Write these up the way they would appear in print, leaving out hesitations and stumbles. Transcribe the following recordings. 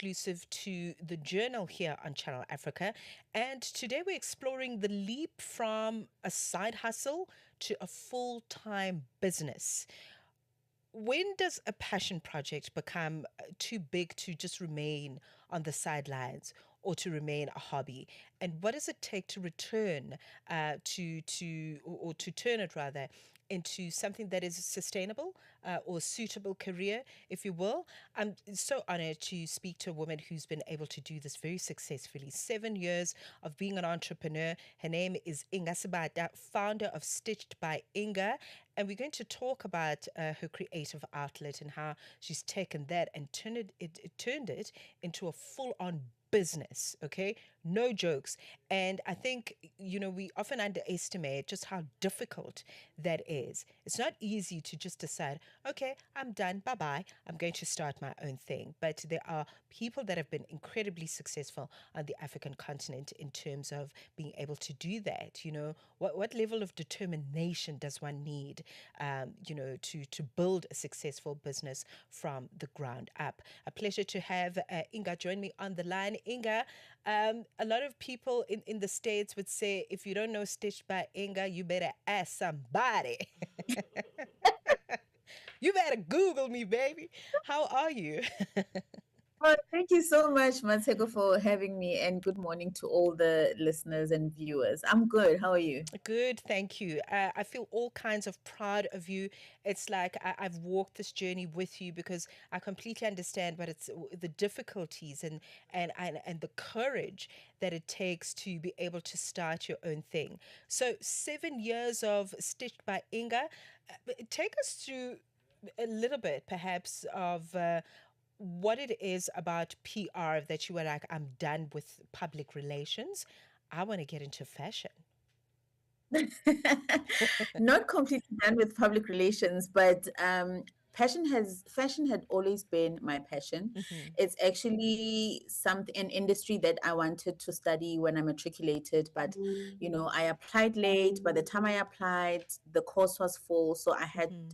exclusive to the Journal here on Channel Africa. And today we're exploring the leap from a side hustle to a full-time business. When does a passion project become too big to just remain on the sidelines or to remain a hobby? And what does it take to return or to turn it rather into something that is sustainable or suitable career, if you will? I'm so honored to speak to a woman who's been able to do this very successfully. 7 years of being an entrepreneur. Her name is Inga Sebata, founder of Stitched by Inga. And we're going to talk about her creative outlet and how she's taken that and turned it into a full-on business. Okay, no jokes. And I think, we often underestimate just how difficult that is. It's not easy to just decide, okay, I'm done, bye bye, I'm going to start my own thing. But there are people that have been incredibly successful on the African continent in terms of being able to do that. What level of determination does one need, to build a successful business from the ground up? A pleasure to have Inga join me on the line. Inga, a lot of people in the States would say, if you don't know Stitched by Inga, you better ask somebody. You better Google me, baby. How are you? Well, thank you so much, Matsheko, for having me, and good morning to all the listeners and viewers. I'm good. How are you? Good, thank you. I feel all kinds of proud of you. It's like I've walked this journey with you because I completely understand what it's the difficulties and the courage that it takes to be able to start your own thing. So 7 years of Stitched by Inga. Take us through a little bit, perhaps, of what it is about PR that you were like, I'm done with public relations. I want to get into fashion. Not completely done with public relations, but fashion had always been my passion. Hmm. It's actually something an industry that I wanted to study when I matriculated, but I applied late. By the time I applied, the course was full, so Hmm.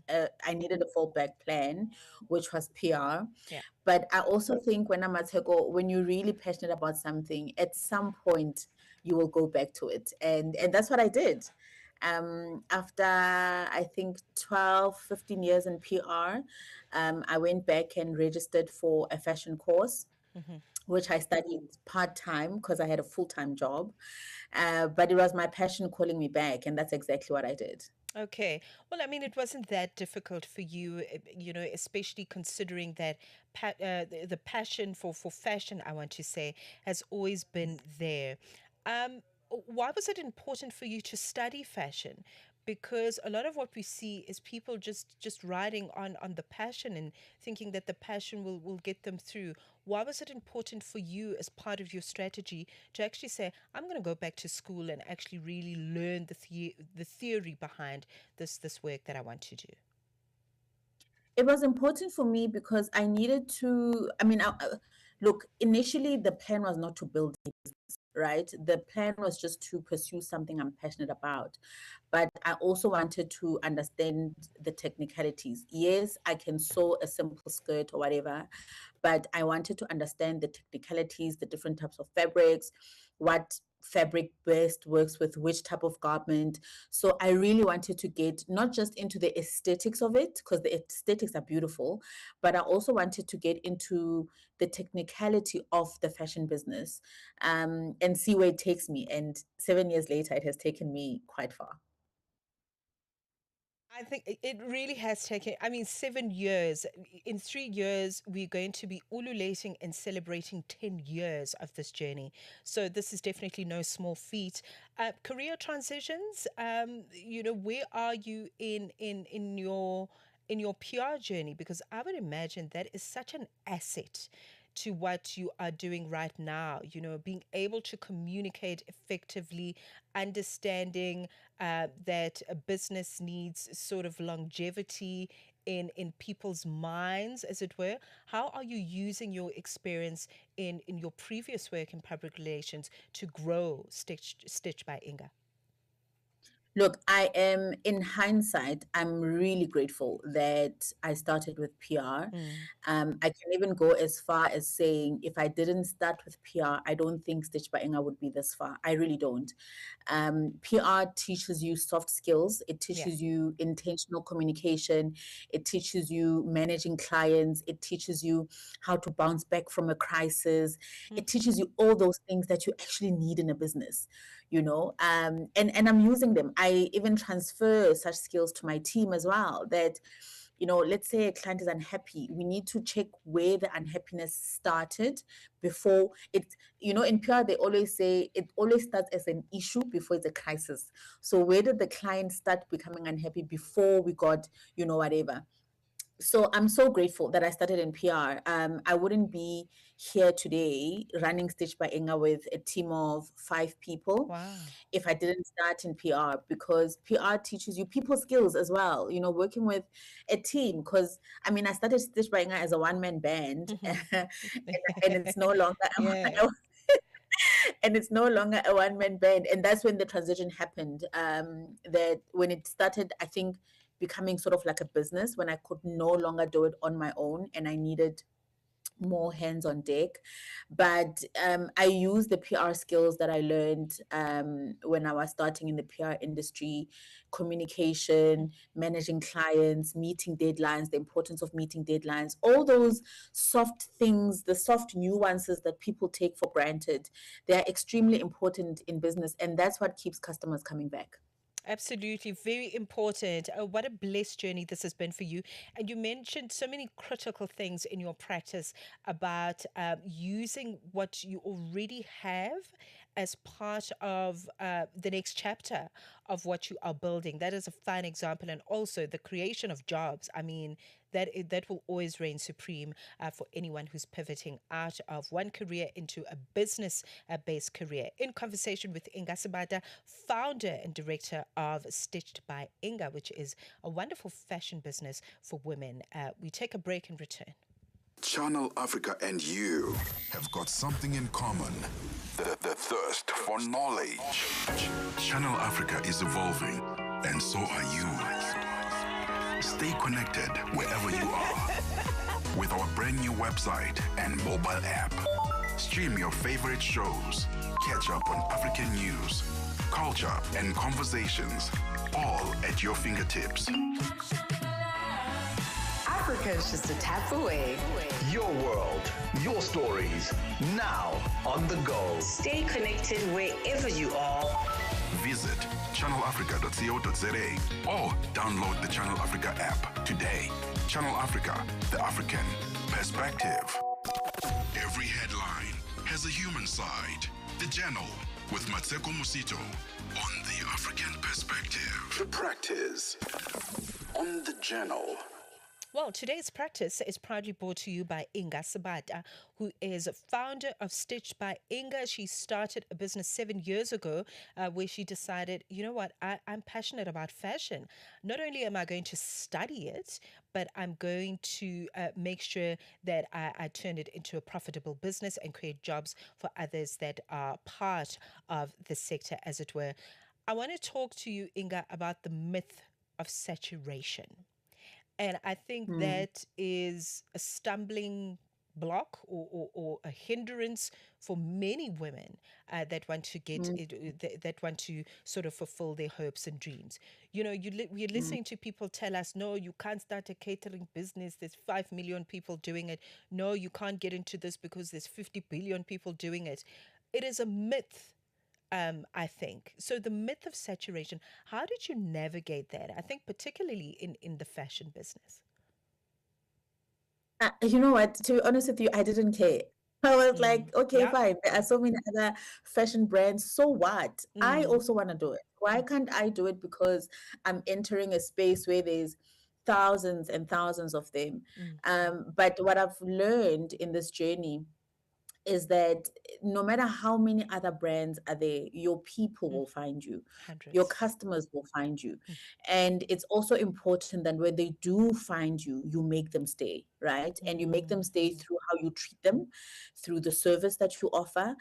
I needed a fallback plan, which was PR. Yeah. But I also think when I'm at Heko, when you're really passionate about something, at some point you will go back to it. And that's what I did. After I think 12, 15 years in PR, I went back and registered for a fashion course, Hmm. which I studied part time because I had a full time job. But it was my passion calling me back, and that's exactly what I did. Okay. Well, I mean, it wasn't that difficult for you, especially considering that the passion for fashion, I want to say, has always been there. Um, why was it important for you to study fashion? Because a lot of what we see is people just riding on the passion and thinking that the passion will get them through. Why was it important for you as part of your strategy to actually say, I'm going to go back to school and actually really learn the theory behind this work that I want to do? It was important for me because I needed to. Look, initially the plan was not to build a business, right? The plan was just to pursue something I'm passionate about. But I also wanted to understand the technicalities. Yes, I can sew a simple skirt or whatever, but I wanted to understand the technicalities, the different types of fabrics, what fabric best works with which type of garment. So I really wanted to get not just into the aesthetics of it, because the aesthetics are beautiful, but I also wanted to get into the technicality of the fashion business, and see where it takes me. And 7 years later, it has taken me quite far. I think it really has taken, I mean, 7 years. In 3 years, we're going to be ululating and celebrating 10 years of this journey. So this is definitely no small feat. Career transitions, where are you in your PR journey? Because I would imagine that is such an asset to what you are doing right now, being able to communicate effectively, understanding that a business needs sort of longevity in people's minds, as it were. How are you using your experience in your previous work in public relations to grow Stitched by Inga? Look, I am in hindsight, I'm really grateful that I started with PR. Mm. I can even go as far as saying if I didn't start with PR, I don't think Stitch by Inga would be this far. I really don't. PR teaches you soft skills, it Yeah. teaches you intentional communication, it teaches you managing clients, it teaches you how to bounce back from a crisis, Mm. it teaches you all those things that you actually need in a business, you know. And I'm using them. I even transfer such skills to my team as well, that let's say a client is unhappy, we need to check where the unhappiness started before it. In PR they always say it always starts as an issue before it's a crisis. So where did the client start becoming unhappy before we got whatever. So I'm so grateful that I started in PR. I wouldn't be here today running Stitch by Inga with a team of 5 people Wow. if I didn't start in PR, because PR teaches you people skills as well, working with a team. Because I started Stitch by Inga as a one-man band, Mhm. and it's no longer Yeah. and it's no longer a one-man band. And that's when the transition happened. That when it started, I think, becoming sort of like a business, when I could no longer do it on my own and I needed more hands on deck. But I use the PR skills that I learned when I was starting in the PR industry: Mm. communication, managing clients, meeting deadlines, the importance of meeting deadlines, all those soft things, the soft nuances that people take for granted. They are extremely important in business, and that's what keeps customers coming back. Absolutely, very important. What a blessed journey this has been for you. And you mentioned so many critical things in your practice about using what you already have as part of the next chapter of what you are building. That is a fine example. And also the creation of jobs. I mean, that will always reign supreme for anyone who's pivoting out of one career into a business based career. In conversation with Inga Sebata, founder and director of Stitched by Inga, which is a wonderful fashion business for women. We take a break and return. Channel Africa and you have got something in common. The thirst for knowledge. Channel Africa is evolving, and so are you. Stay connected wherever you are with our brand new website and mobile app. Stream your favorite shows, catch up on African news, culture, and conversations, all at your fingertips. Africa is just a tap away. Your world, your stories, now on the go. Stay connected wherever you are. Visit channelafrica.co.za or download the Channel Africa app today. Channel Africa, the African perspective. Every headline has a human side. The Journal with Matsheko Mosito on the African perspective. The practice on the Journal. Well, today's practice is proudly brought to you by Inga Sebata, who is founder of Stitched by Inga. She started a business 7 years ago where she decided, you know what, I'm passionate about fashion. Not only am I going to study it, but I'm going to make sure that I turn it into a profitable business and create jobs for others that are part of the sector, as it were. I want to talk to you, Inga, about the myth of saturation. And I think Mm, that is a stumbling block or a hindrance for many women that want to get mm, it, that want to sort of fulfill their hopes and dreams. We're mm. listening to people tell us, no, you can't start a catering business. There's 5 million people doing it. No, you can't get into this because there's 50 billion people doing it. It is a myth, I think. So the myth of saturation, how did you navigate that? I think particularly in the fashion business. You know what? To be honest with you, I didn't care. I was Mm. like, okay, Yeah. fine. There are so many other fashion brands. So what? I Mm. also want to do it. Why can't I do it? Because I'm entering a space where there's thousands and thousands of them. Mm. But what I've learned in this journey is that no matter how many other brands are there, your people Mm. will find you, your Hundreds. customers will find you. Mm. And it's also important that when they do find you, you make them stay. right? And you make them stay Mm. through how you treat them, through the service that you offer.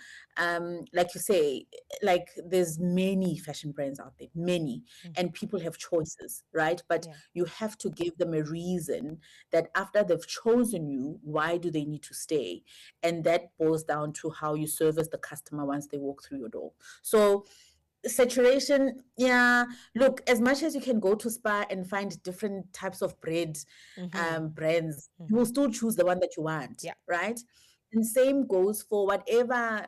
Like you say, like there's many fashion brands out there, many, Mm. and people have choices, right? But Yeah. you have to give them a reason that after they've chosen you, why do they need to stay? And that boils down to how you service the customer once they walk through your door. So saturation, yeah, look, as much as you can go to Spa and find different types of bread Mm-hmm. brands, you will Mm-hmm. still choose the one that you want, Yeah. right? And same goes for whatever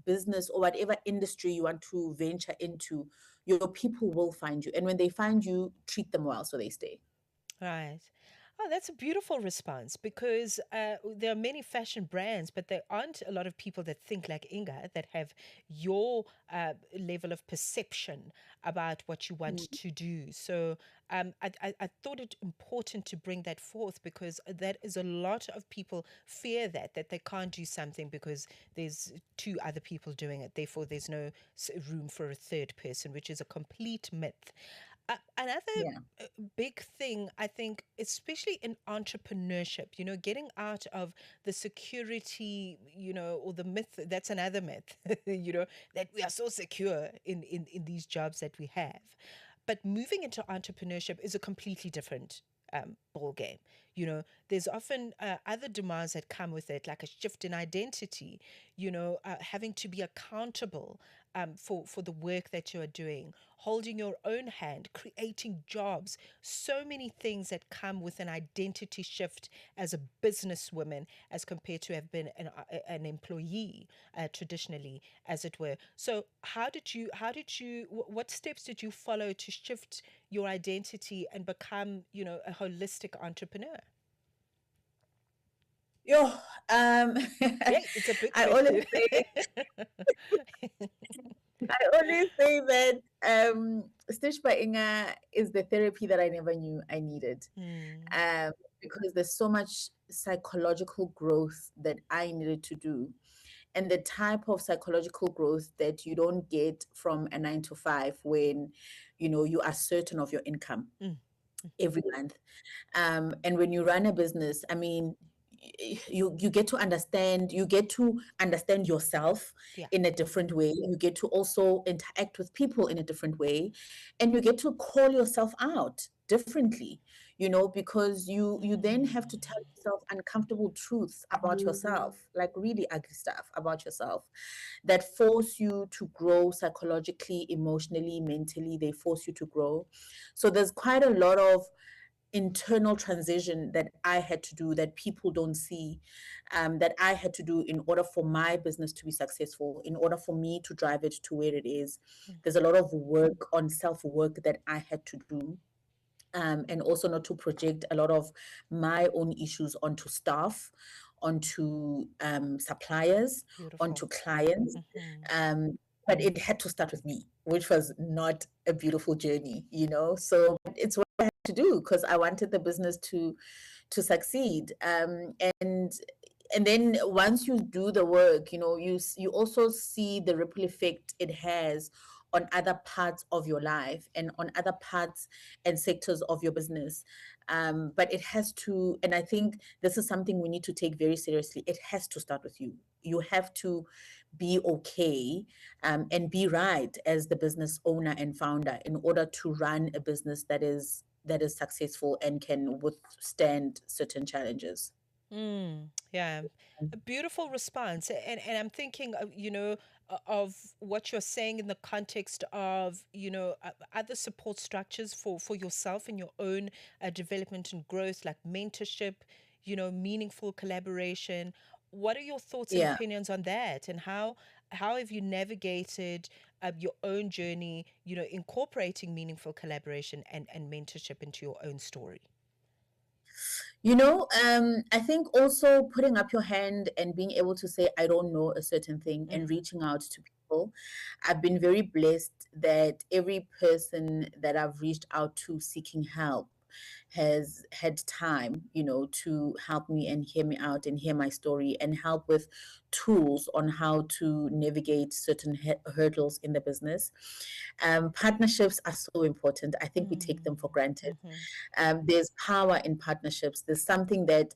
business or whatever industry you want to venture into. Your people will find you, and when they find you, treat them well so they stay. Right. Oh, that's a beautiful response because there are many fashion brands, but there aren't a lot of people that think like Inga that have your level of perception about what you want to do. So I thought it important to bring that forth because that is a lot of people fear that they can't do something because there's two other people doing it. Therefore, there's no room for a third person, which is a complete myth. Another Yeah. big thing, I think, especially in entrepreneurship, getting out of the security, or the myth, that's another myth, that we are so secure in these jobs that we have. But moving into entrepreneurship is a completely different ball game. There's often other demands that come with it, like a shift in identity, having to be accountable for the work that you are doing, holding your own hand, creating jobs, so many things that come with an identity shift as a businesswoman as compared to have been an employee traditionally, as it were. So what steps did you follow to shift your identity and become, a holistic entrepreneur? Yo, Hey, it's a big I always question. say, I always say that Stitched by Inga is the therapy that I never knew I needed. Hmm. Um, because there's so much psychological growth that I needed to do. And the type of psychological growth that you don't get from a 9 to 5 when you are certain of your income Mm. every month. And when you run a business, I mean, you get to understand yourself Yeah. in a different way. You get to also interact with people in a different way, and you get to call yourself out differently, because you then have to tell yourself uncomfortable truths about yourself, like really ugly stuff about yourself that force you to grow psychologically, emotionally, mentally. They force you to grow. So there's quite a lot of internal transition that I had to do that people don't see, that I had to do in order for my business to be successful, in order for me to drive it to where it is. There's a lot of work on self work that I had to do. And also not to project a lot of my own issues onto staff, onto suppliers, Beautiful. onto clients. Hmm. But it had to start with me, which was not a beautiful journey. So it's what I had to do because I wanted the business to succeed. And then once you do the work, you also see the ripple effect it has on other parts of your life and on other parts and sectors of your business. But it has to, and I think this is something we need to take very seriously. It has to start with you. You have to be okay, and be right as the business owner and founder in order to run a business that is successful and can withstand certain challenges. Mm, yeah, a beautiful response. And I'm thinking, of what you're saying in the context of, other support structures for yourself and your own development and growth, like mentorship, meaningful collaboration. What are your thoughts and Yeah. opinions on that? And how have you navigated your own journey, incorporating meaningful collaboration and mentorship into your own story? I think also putting up your hand and being able to say, I don't know a certain thing and Mm, reaching out to people. I've been very blessed that every person that I've reached out to seeking help has had time, to help me and hear me out and hear my story and help with tools on how to navigate certain hurdles in the business. Partnerships are so important. I think we take them for mm, granted. mhm. There's power in partnerships. There's something that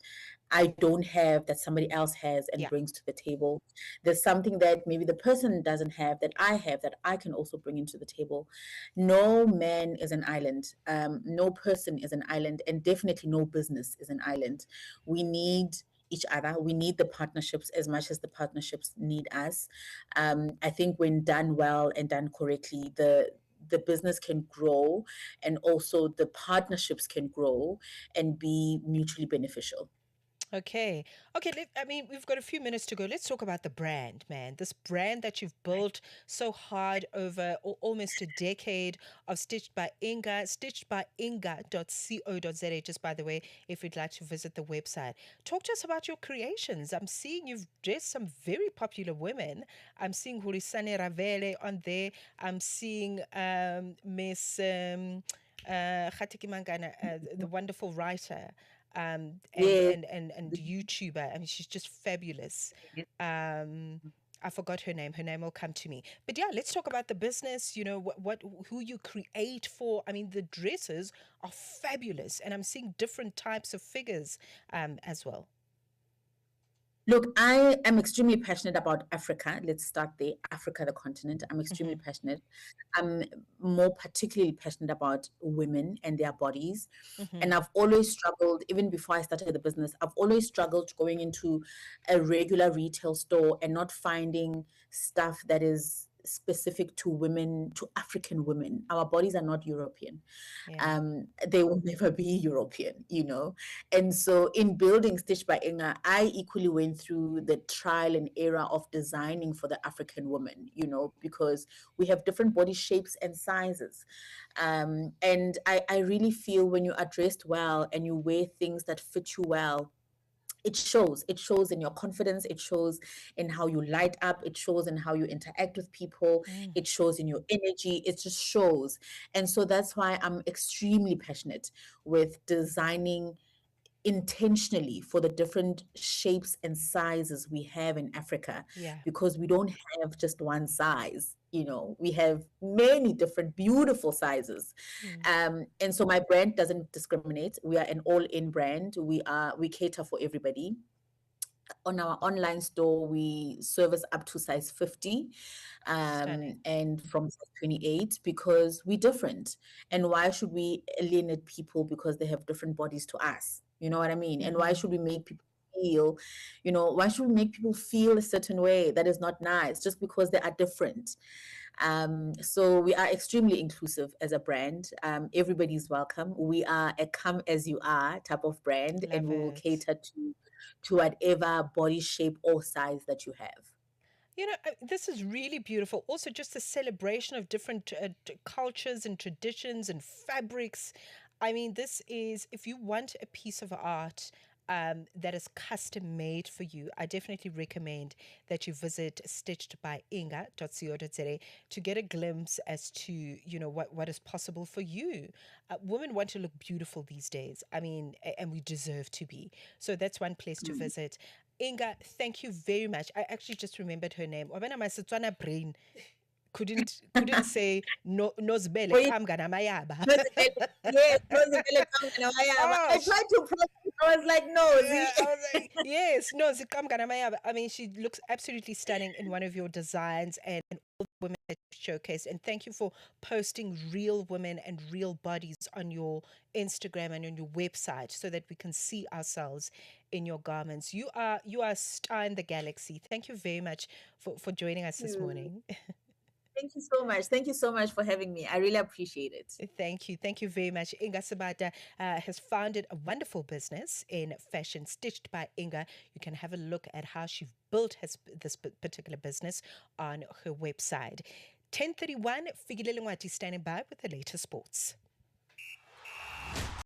I don't have that somebody else has and Yeah. brings to the table. There's something that maybe the person doesn't have that I can also bring into the table. No man is an island. No person is an island, and definitely no business is an island. We need each other. We need the partnerships as much as the partnerships need us. I think when done well and done correctly, the business can grow, and also the partnerships can grow and be mutually beneficial. Okay. Okay. I mean, we've got a few minutes to go. Let's talk about the brand, man. This brand that you've built so hard over almost a decade of Stitched by Inga, stitchedbyinga.co.za. Just by the way, if you'd like to visit the website, talk to us about your creations. I'm seeing you've dressed some very popular women. I'm seeing Hurisane Ravele on there. I'm seeing Miss Khatiki Mangana, the wonderful writer Yes. and YouTuber. I mean, she's just fabulous. Um, I forgot her name. Her name will come to me. But yeah, let's talk about the business. You know what who you create for. I mean, the dresses are fabulous, and I'm seeing different types of figures as well. Look, I am extremely passionate about Africa. Let's start there. Africa, the continent. I'm extremely Mm-hmm. passionate. I'm more particularly passionate about women and their bodies. And Mm-hmm. I've always struggled, even before I started the business, I've always struggled going into a regular retail store and not finding stuff that is specific to women, to African women. Our bodies are not European. Yeah. They will never be European, you know. And so in building Stitch by Inga, I equally went through the trial and error of designing for the African woman, you know, because we have different body shapes and sizes. And I really feel when you are dressed well and you wear things that fit you well, it shows in your confidence, it shows in how you light up, it shows in how you interact with people, Mm. it shows in your energy, it just shows. And so that's why I'm extremely passionate with designing intentionally for the different shapes and sizes we have in Africa, Yeah. because we don't have just one size. You know, we have many different beautiful sizes. Mm. And so my brand doesn't discriminate. We are an all-in brand. We cater for everybody. On our online store, we service up to size 50, Stunning. and from size 28, because we're different. And why should we alienate people because they have different bodies to us? You know what I mean? And why Mm-hmm. should we make people feel, why should we make people feel a certain way that is not nice just because they are different? So we are extremely inclusive as a brand. Everybody's welcome. We are a come as you are type of brand, and Love we will it. cater to whatever body shape or size that you have. You know, this is really beautiful. Also, just a celebration of different cultures and traditions and fabrics. I mean, this is, if you want a piece of art that is custom made for you, I definitely recommend that you visit stitchedbyinga.co.za to get a glimpse as to, you know, what is possible for you. Women want to look beautiful these days. I mean, and we deserve to be. So that's one place to Mm. visit. Inga, thank you very much. I actually just remembered her name. Wabena my Setswana brain couldn't say no nozibele Wait, kamngana mayaba. yes, Rosabella Kamganawayaba. Oh, I tried to process. I was like, no, yeah, I was like, yes, no, Zikamngana mayaba. I mean, she looks absolutely stunning in one of your designs and all the women that you showcased. And thank you for posting real women and real bodies on your Instagram and on your website so that we can see ourselves in your garments. You are a star in the galaxy. Thank you very much for joining us this you. morning. Thank you so much. Thank you so much for having me. I really appreciate it. Thank you. Thank you very much. Inga Sebata has founded a wonderful business in fashion, Stitched by Inga. You can have a look at how she built this particular business on her website. 10:31, Figilele Ngwati standing by with the latest sports.